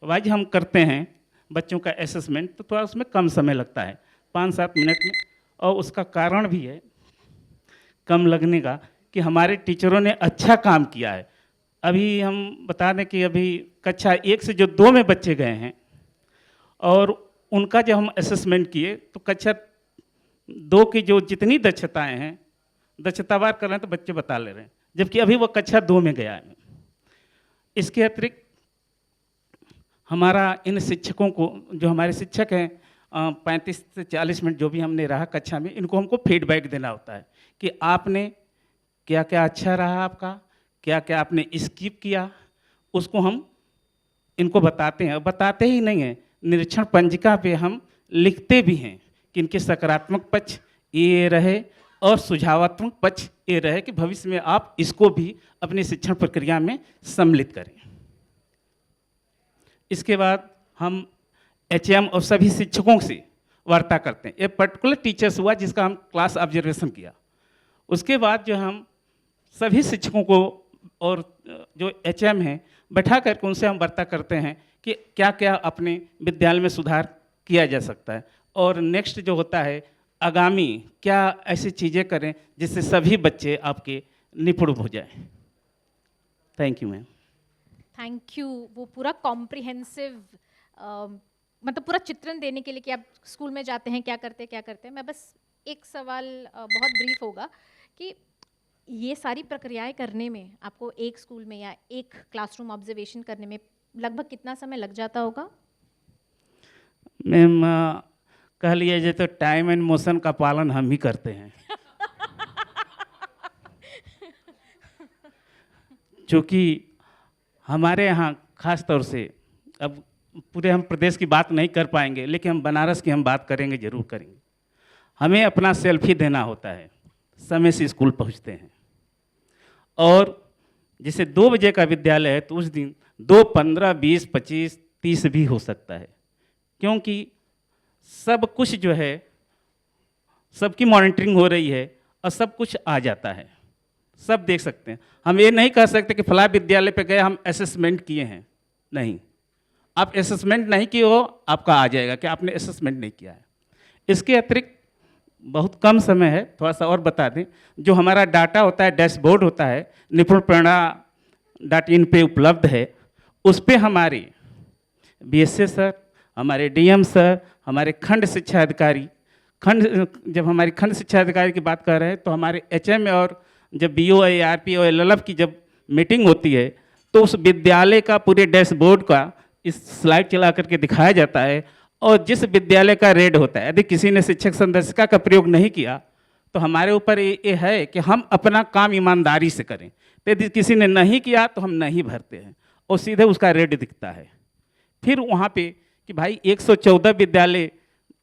वाइज हम करते हैं बच्चों का असेसमेंट, तो थोड़ा उसमें कम समय लगता है, 5-7 मिनट में। और उसका कारण भी है कम लगने का कि हमारे टीचरों ने अच्छा काम किया है। अभी हम बता दें कि अभी कक्षा 1 से जो 2 में बच्चे गए हैं और उनका जब हम असेसमेंट किए तो कक्षा 2 की जो जितनी दक्षताएं हैं, दक्षतावार कर रहे हैं तो बच्चे बता ले रहे हैं, जबकि अभी वो कक्षा 2 में गया है। इसके अतिरिक्त हमारा इन शिक्षकों को, जो हमारे शिक्षक हैं, 35 से 40 मिनट जो भी हमने रहा कक्षा में, इनको हमको फीडबैक देना होता है कि आपने क्या क्या अच्छा रहा आपका, क्या क्या आपने स्किप किया, उसको हम इनको बताते हैं। बताते ही नहीं हैं, निरीक्षण पंजिका पे हम लिखते भी हैं कि इनके सकारात्मक पक्ष ये रहे और सुझावात्मक पक्ष ये रहे कि भविष्य में आप इसको भी अपनी शिक्षण प्रक्रिया में सम्मिलित करें। इसके बाद हम HM और सभी शिक्षकों से वार्ता करते हैं। ये पर्टिकुलर टीचर्स हुआ जिसका हम क्लास ऑब्जर्वेशन किया। उसके बाद जो हम सभी शिक्षकों को और जो HM हैं बैठा करके उनसे हम वार्ता करते हैं कि क्या क्या अपने विद्यालय में सुधार किया जा सकता है, और नेक्स्ट जो होता है आगामी क्या ऐसी चीज़ें करें जिससे सभी बच्चे आपके निपुण हो जाएं। Thank you ma'am. Thank you. वो पूरा कॉम्प्रिहेंसिव मतलब पूरा चित्रण देने के लिए कि आप स्कूल में जाते हैं क्या करते हैं। मैं बस एक सवाल बहुत ब्रीफ होगा कि ये सारी प्रक्रियाएं करने में आपको एक स्कूल में या एक क्लासरूम ऑब्जर्वेशन करने में लगभग कितना समय लग जाता होगा? मैम कह लिए जाए तो टाइम एंड मोशन का पालन हम ही करते हैं। चूँकि हमारे यहाँ खास तौर से, अब पूरे हम प्रदेश की बात नहीं कर पाएंगे, लेकिन हम बनारस की हम बात करेंगे, ज़रूर करेंगे। हमें अपना सेल्फी देना होता है, समय से स्कूल पहुँचते हैं, और जैसे 2 बजे का विद्यालय है तो उस दिन 2:15, 20, 25, 30 भी हो सकता है, क्योंकि सब कुछ जो है सबकी मॉनिटरिंग हो रही है और सब कुछ आ जाता है, सब देख सकते हैं। हम ये नहीं कह सकते कि फला विद्यालय पे गए हम असेसमेंट किए हैं, नहीं, आप असेसमेंट नहीं किए हो, आपका आ जाएगा कि आपने असेसमेंट नहीं किया है। इसके अतिरिक्त बहुत कम समय है, थोड़ा सा और बता दें, जो हमारा डाटा होता है, डैशबोर्ड होता है, निपुण प्रेरणा.in पे उपलब्ध है। उस पे हमारे BSA सर, हमारे DM सर, हमारे खंड शिक्षा अधिकारी, जब हमारी खंड शिक्षा अधिकारी की बात कर रहे हैं तो हमारे HM और जब BO, ARP और LLF की जब मीटिंग होती है तो उस विद्यालय का पूरे डैशबोर्ड का इस स्लाइड चला करके दिखाया जाता है, और जिस विद्यालय का रेड होता है, यदि किसी ने शिक्षक संदर्शिका का प्रयोग नहीं किया तो हमारे ऊपर ये है कि हम अपना काम ईमानदारी से करें, तो यदि किसी ने नहीं किया तो हम नहीं भरते हैं और सीधे उसका रेड दिखता है। फिर वहाँ पे कि भाई 114 विद्यालय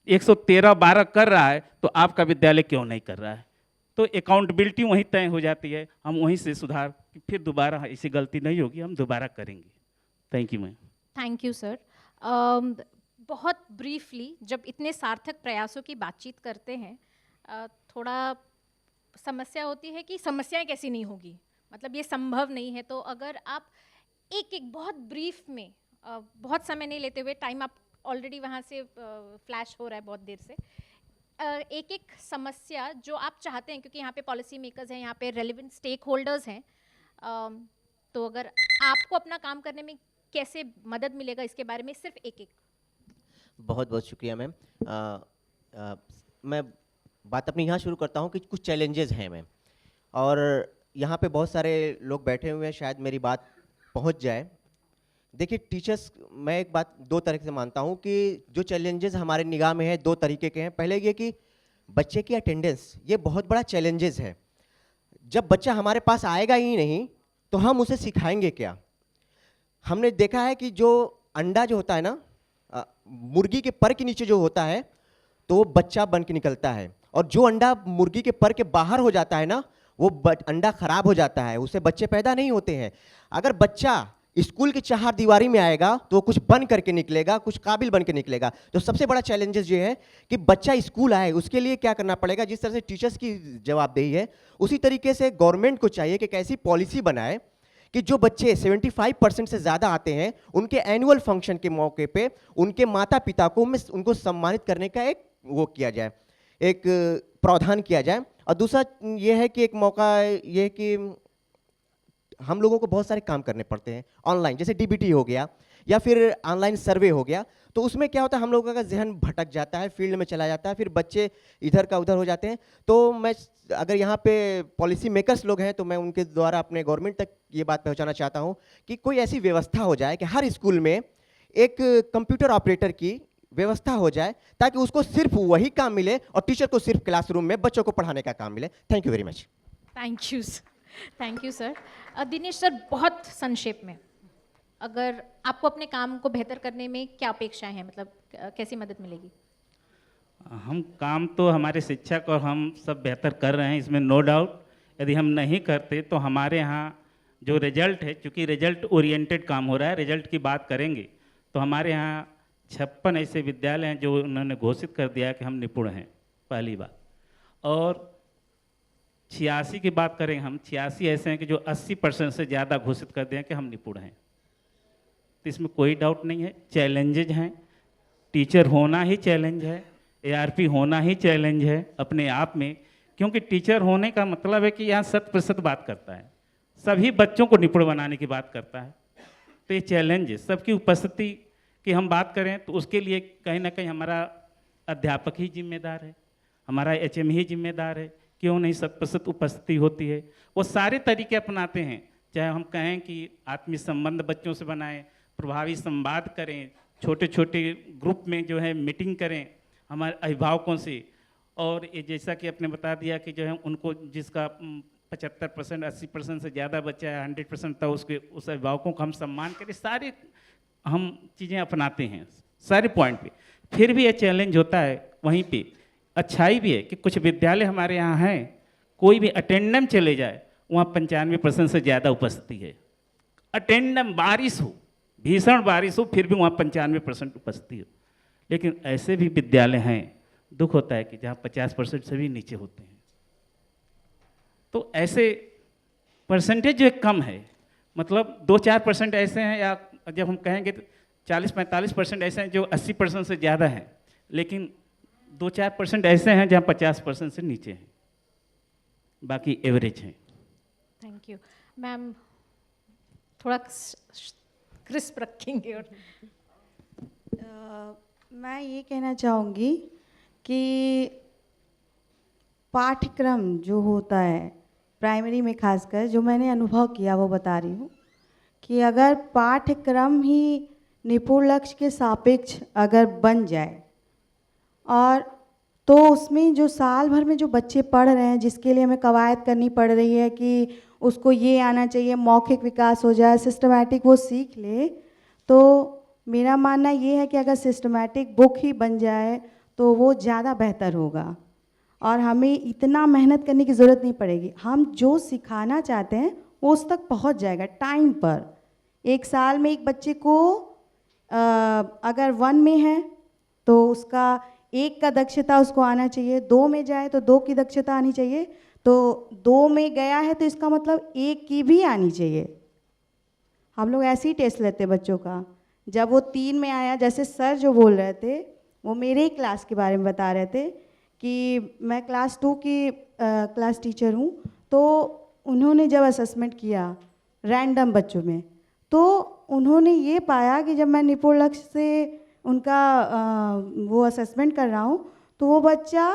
113-12 कर रहा है तो आपका विद्यालय क्यों नहीं कर रहा है, तो अकाउंटेबिलिटी वहीं तय हो जाती है। हम वहीं से सुधार कि फिर दोबारा ऐसी गलती नहीं होगी, हम दोबारा करेंगे। Thank you ma'am. Thank you sir. बहुत ब्रीफली जब इतने सार्थक प्रयासों की बातचीत करते हैं, थोड़ा समस्या होती है कि समस्याएं कैसी नहीं होगी, मतलब ये संभव नहीं है। तो अगर आप एक बहुत ब्रीफ में, बहुत समय नहीं लेते हुए, टाइम आप ऑलरेडी वहाँ से फ्लैश हो रहा है बहुत देर से, एक समस्या जो आप चाहते हैं, क्योंकि यहाँ पे पॉलिसी मेकर्स हैं, यहाँ पे रेलिवेंट स्टेक होल्डर्स हैं, तो अगर आपको अपना काम करने में कैसे मदद मिलेगा इसके बारे में सिर्फ एक। बहुत बहुत शुक्रिया मैम। मैं बात अपनी यहाँ शुरू करता हूँ कि कुछ चैलेंजेस हैं मैम, और यहाँ पे बहुत सारे लोग बैठे हुए हैं, शायद मेरी बात पहुँच जाए। देखिए टीचर्स, मैं एक बात 2 तरह से मानता हूँ कि जो चैलेंजेस हमारे निगाह में है 2 तरीके के हैं। पहले ये कि बच्चे की अटेंडेंस, ये बहुत बड़ा चैलेंजेस है। जब बच्चा हमारे पास आएगा ही नहीं तो हम उसे सिखाएंगे क्या। हमने देखा है कि जो अंडा जो होता है ना, मुर्गी के पर के नीचे जो होता है तो वो बच्चा बन के निकलता है, और जो अंडा मुर्गी के पर के बाहर हो जाता है ना, वो अंडा खराब हो जाता है, उससे बच्चे पैदा नहीं होते हैं। अगर बच्चा स्कूल की चार दीवारी में आएगा तो वो कुछ बन करके निकलेगा, कुछ काबिल बन के निकलेगा। तो सबसे बड़ा चैलेंजेस ये है कि बच्चा स्कूल आए, उसके लिए क्या करना पड़ेगा। जिस तरह से टीचर्स की जवाबदेही है, उसी तरीके से गवर्नमेंट को चाहिए कि एक ऐसी पॉलिसी बनाए कि जो बच्चे 75% से ज़्यादा आते हैं, उनके एनुअल फंक्शन के मौके पे उनके माता पिता को उनको सम्मानित करने का एक वो किया जाए, एक प्रावधान किया जाए। और दूसरा ये है कि एक मौका ये है कि हम लोगों को बहुत सारे काम करने पड़ते हैं ऑनलाइन, जैसे डीबीटी हो गया या फिर ऑनलाइन सर्वे हो गया। तो उसमें क्या होता है, हम लोगों का जहन भटक जाता है, फील्ड में चला जाता है, फिर बच्चे इधर का उधर हो जाते हैं। तो मैं अगर यहाँ पे पॉलिसी मेकर्स लोग हैं तो मैं उनके द्वारा अपने गवर्नमेंट तक ये बात पहुँचाना चाहता हूँ कि कोई ऐसी व्यवस्था हो जाए कि हर स्कूल में एक कंप्यूटर ऑपरेटर की व्यवस्था हो जाए, ताकि उसको सिर्फ वही काम मिले और टीचर को सिर्फ क्लासरूम में बच्चों को पढ़ाने का काम मिले। Thank you very much. Thank you sir. Dinesh sir, बहुत संक्षेप में, अगर आपको अपने काम को बेहतर करने में क्या अपेक्षाएं हैं, मतलब कैसी मदद मिलेगी? हम काम तो हमारे शिक्षक और हम सब बेहतर कर रहे हैं, इसमें नो डाउट। यदि हम नहीं करते तो हमारे यहाँ जो रिजल्ट है, चूँकि रिजल्ट ओरिएंटेड काम हो रहा है, रिजल्ट की बात करेंगे तो हमारे यहाँ 56 ऐसे विद्यालय हैं जो उन्होंने घोषित कर दिया कि हम निपुण हैं, पहली बात। और 86 की बात करें हम, 86 ऐसे हैं कि जो 80% से ज़्यादा घोषित कर दिया कि हम निपुण हैं। तो इसमें कोई डाउट नहीं है, चैलेंजेज हैं, टीचर होना ही चैलेंज है, एआरपी होना ही चैलेंज है अपने आप में, क्योंकि टीचर होने का मतलब है कि यहाँ 100% बात करता है, सभी बच्चों को निपुण बनाने की बात करता है। तो ये चैलेंज है, सबकी उपस्थिति की हम बात करें तो उसके लिए कहीं ना कहीं हमारा अध्यापक ही जिम्मेदार है, हमारा एचएम ही जिम्मेदार है। क्यों नहीं 100% उपस्थिति होती है। वो सारे तरीके अपनाते हैं, चाहे हम कहें कि आत्मीय संबंध बच्चों से बनाएं, प्रभावी संवाद करें, छोटे छोटे ग्रुप में जो है मीटिंग करें हमारे अभिभावकों से। और ये जैसा कि आपने बता दिया कि जो है उनको जिसका 75% 80% से ज़्यादा बच्चा है, 100% था, उसके उस अभिभावकों का हम सम्मान करें, सारे हम चीज़ें अपनाते हैं सारे पॉइंट पे। फिर भी ये चैलेंज होता है वहीं पे। अच्छाई भी है कि कुछ विद्यालय हमारे यहाँ हैं, कोई भी अटेंडेंस चले जाए वहाँ 95% से ज़्यादा उपस्थिति है। अटेंडेंस, बारिश हो, भीषण बारिश हो, फिर भी वहाँ 95% उपस्थिति हो। लेकिन ऐसे भी विद्यालय हैं, दुख होता है कि जहाँ 50% से भी नीचे होते हैं। तो ऐसे परसेंटेज जो कम है, मतलब 2-4% ऐसे हैं, या जब हम कहेंगे तो 40-45% ऐसे हैं जो 80% से ज़्यादा हैं, लेकिन 2-4% ऐसे हैं जहाँ 50% से नीचे हैं, बाकी एवरेज हैं। थैंक यू मैम, थोड़ा क्रिस्प रखेंगे। और मैं ये कहना चाहूँगी कि पाठ्यक्रम जो होता है प्राइमरी में, खासकर जो मैंने अनुभव किया वो बता रही हूँ, कि अगर पाठ्यक्रम ही निपुण लक्ष्य के सापेक्ष अगर बन जाए, और तो उसमें जो साल भर में जो बच्चे पढ़ रहे हैं, जिसके लिए हमें कवायद करनी पड़ रही है कि उसको ये आना चाहिए, मौखिक विकास हो जाए, सिस्टमैटिक वो सीख ले, तो मेरा मानना ये है कि अगर सिस्टमैटिक बुक ही बन जाए तो वो ज़्यादा बेहतर होगा और हमें इतना मेहनत करने की ज़रूरत नहीं पड़ेगी। हम जो सिखाना चाहते हैं वो उस तक पहुंच जाएगा टाइम पर। एक साल में एक बच्चे को अगर 1 में है तो उसका 1 का दक्षता उसको आना चाहिए, 2 में जाए तो 2 की दक्षता आनी चाहिए, तो 2 में गया है तो इसका मतलब 1 की भी आनी चाहिए। हम लोग ऐसे ही टेस्ट लेते बच्चों का। जब वो 3 में आया, जैसे सर जो बोल रहे थे वो मेरे ही क्लास के बारे में बता रहे थे कि मैं क्लास 2 की क्लास टीचर हूँ, तो उन्होंने जब असेसमेंट किया रैंडम बच्चों में, तो उन्होंने ये पाया कि जब मैं निपुण लक्ष्य से उनका वो असेसमेंट कर रहा हूँ तो वो बच्चा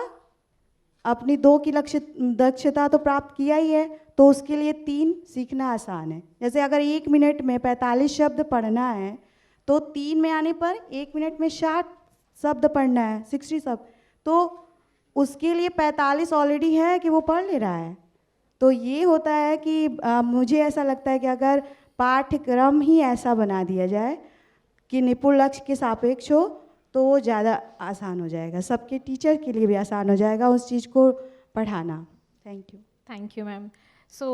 अपनी 2 की दक्षता तो प्राप्त किया ही है, तो उसके लिए 3 सीखना आसान है। जैसे अगर 1 मिनट में 45 शब्द पढ़ना है तो 3 में आने पर 1 मिनट में 60 शब्द पढ़ना है, 60 शब्द, तो उसके लिए 45 ऑलरेडी है कि वो पढ़ ले रहा है। तो ये होता है कि मुझे ऐसा लगता है कि अगर पाठ्यक्रम ही ऐसा बना दिया जाए कि निपुण लक्ष्य के सापेक्ष हो तो वो ज़्यादा आसान हो जाएगा, सबके टीचर के लिए भी आसान हो जाएगा उस चीज़ को पढ़ाना। Thank you ma'am. So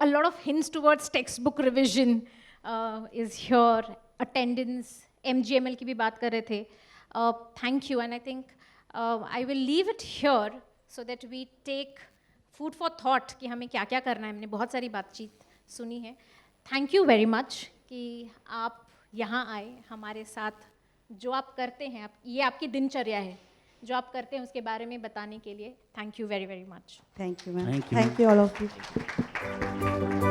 a lot of hints towards textbook revision is here, attendance, MGML की भी बात कर रहे थे. Thank you, and I think I will leave it here so that we take food for thought कि हमें क्या क्या करना है. हमने बहुत सारी बातचीत सुनी है. Thank you very much कि आप यहाँ आए हमारे साथ. जो आप करते हैं, ये आपकी दिनचर्या है, जो आप करते हैं उसके बारे में बताने के लिए. Thank you very very much. Thank you, ma'am. Thank you. Thank you all of you.